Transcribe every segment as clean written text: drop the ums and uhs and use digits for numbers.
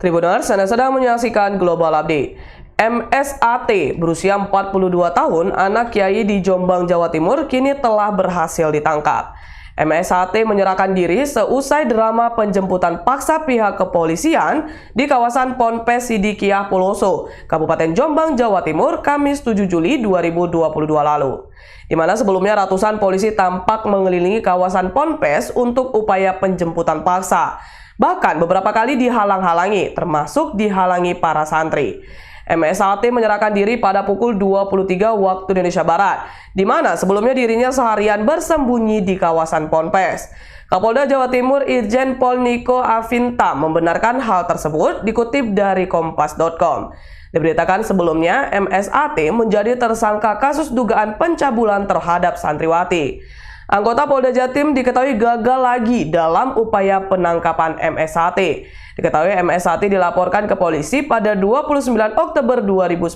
Tribuners, Anda sedang menyaksikan Global Update. MSAT berusia 42 tahun, anak kiai di Jombang, Jawa Timur, kini telah berhasil ditangkap. MSAT menyerahkan diri seusai drama penjemputan paksa pihak kepolisian di kawasan Ponpes Sidikiyah Peloso, Kabupaten Jombang, Jawa Timur, Kamis 7 Juli 2022 lalu. Di mana sebelumnya ratusan polisi tampak mengelilingi kawasan Ponpes untuk upaya penjemputan paksa. Bahkan beberapa kali dihalang-halangi, termasuk dihalangi para santri. MSAT menyerahkan diri pada pukul 23 waktu Indonesia Barat, di mana sebelumnya dirinya seharian bersembunyi di kawasan Ponpes. Kapolda Jawa Timur Irjen Pol Niko Afinta membenarkan hal tersebut dikutip dari kompas.com. Diberitakan sebelumnya, MSAT menjadi tersangka kasus dugaan pencabulan terhadap santriwati. Anggota Polda Jatim diketahui gagal lagi dalam upaya penangkapan MSAT. Diketahui MSAT dilaporkan ke polisi pada 29 Oktober 2019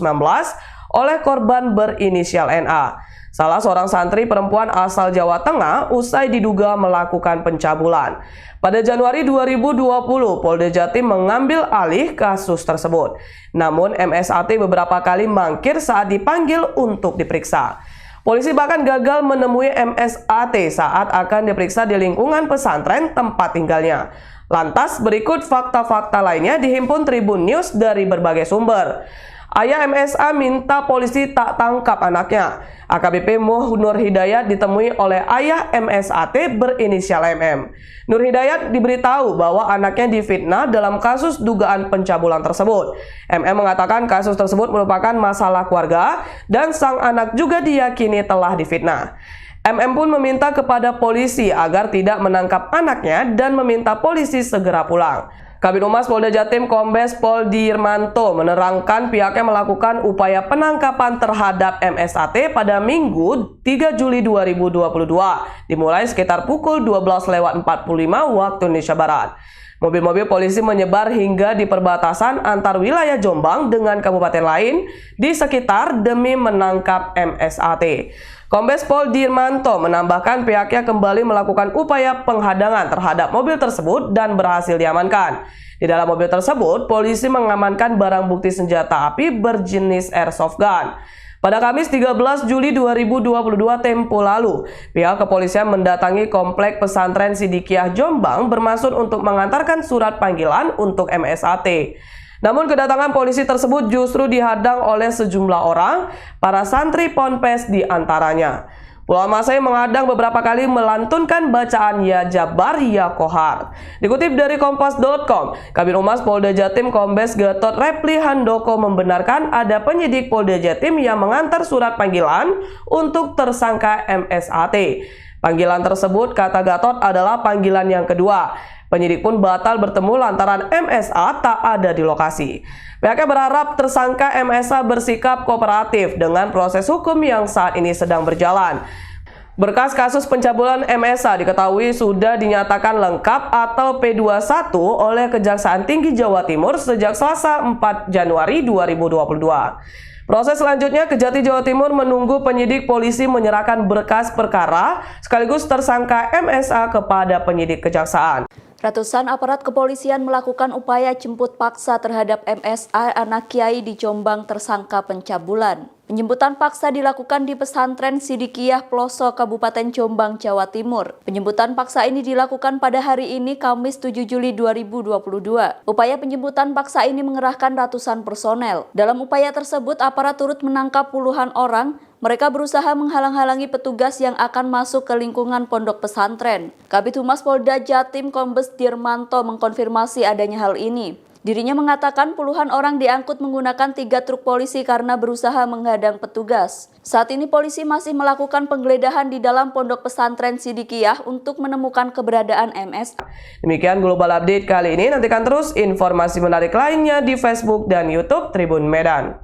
oleh korban berinisial NA, salah seorang santri perempuan asal Jawa Tengah usai diduga melakukan pencabulan. Pada Januari 2020, Polda Jatim mengambil alih kasus tersebut. Namun MSAT beberapa kali mangkir saat dipanggil untuk diperiksa. Polisi bahkan gagal menemui MSAT saat akan diperiksa di lingkungan pesantren tempat tinggalnya. Lantas berikut fakta-fakta lainnya dihimpun Tribun News dari berbagai sumber. Ayah MSA minta polisi tak tangkap anaknya. AKBP Nur Hidayat ditemui oleh ayah MSAT berinisial MM. Nur Hidayat diberitahu bahwa anaknya difitnah dalam kasus dugaan pencabulan tersebut. MM mengatakan kasus tersebut merupakan masalah keluarga dan sang anak juga diyakini telah difitnah. MM pun meminta kepada polisi agar tidak menangkap anaknya dan meminta polisi segera pulang. Kabid Humas Polda Jatim Kombes Pol Dirmanto menerangkan pihaknya melakukan upaya penangkapan terhadap MSAT pada Minggu 3 Juli 2022 dimulai sekitar pukul 12.45 waktu Indonesia Barat. Mobil-mobil polisi menyebar hingga di perbatasan antar wilayah Jombang dengan kabupaten lain di sekitar demi menangkap MSAT. Kombes Pol Dirmanto menambahkan pihaknya kembali melakukan upaya penghadangan terhadap mobil tersebut dan berhasil diamankan. Di dalam mobil tersebut, polisi mengamankan barang bukti senjata api berjenis airsoft gun. Pada Kamis 13 Juli 2022 tempo lalu, pihak kepolisian mendatangi komplek pesantren Sidikiyah Jombang bermaksud untuk mengantarkan surat panggilan untuk MSAT. Namun kedatangan polisi tersebut justru dihadang oleh sejumlah orang, para santri Ponpes di antaranya. Puluhan massa yang menghadang beberapa kali melantunkan bacaan Ya Jabar Ya Kohar. Dikutip dari kompas.com, Kabid Humas Polda Jatim Kombes Gatot Repli Handoko membenarkan ada penyidik Polda Jatim yang mengantar surat panggilan untuk tersangka MSAT. Panggilan tersebut, kata Gatot, adalah panggilan yang kedua. Penyidik pun batal bertemu lantaran MSA tak ada di lokasi. Pihaknya berharap tersangka MSA bersikap kooperatif dengan proses hukum yang saat ini sedang berjalan. Berkas kasus pencabulan MSA diketahui sudah dinyatakan lengkap atau P21 oleh Kejaksaan Tinggi Jawa Timur sejak Selasa 4 Januari 2022. Proses selanjutnya, Kejati Jawa Timur menunggu penyidik polisi menyerahkan berkas perkara sekaligus tersangka MSA kepada penyidik kejaksaan. Ratusan aparat kepolisian melakukan upaya jemput paksa terhadap MSA anak kiai di Jombang tersangka pencabulan. Penjemputan paksa dilakukan di pesantren Sidikiyah Peloso, Kabupaten Jombang, Jawa Timur. Penjemputan paksa ini dilakukan pada hari ini, Kamis 7 Juli 2022. Upaya penjemputan paksa ini mengerahkan ratusan personel. Dalam upaya tersebut, aparat turut menangkap puluhan orang. Mereka berusaha menghalang-halangi petugas yang akan masuk ke lingkungan pondok pesantren. Kabid Humas Polda Jatim Kombes Dirmanto mengkonfirmasi adanya hal ini. Dirinya mengatakan puluhan orang diangkut menggunakan 3 truk polisi karena berusaha menghadang petugas. Saat ini polisi masih melakukan penggeledahan di dalam pondok pesantren Sidikiyah untuk menemukan keberadaan MS. Demikian Global Update kali ini. Nantikan terus informasi menarik lainnya di Facebook dan YouTube Tribun Medan.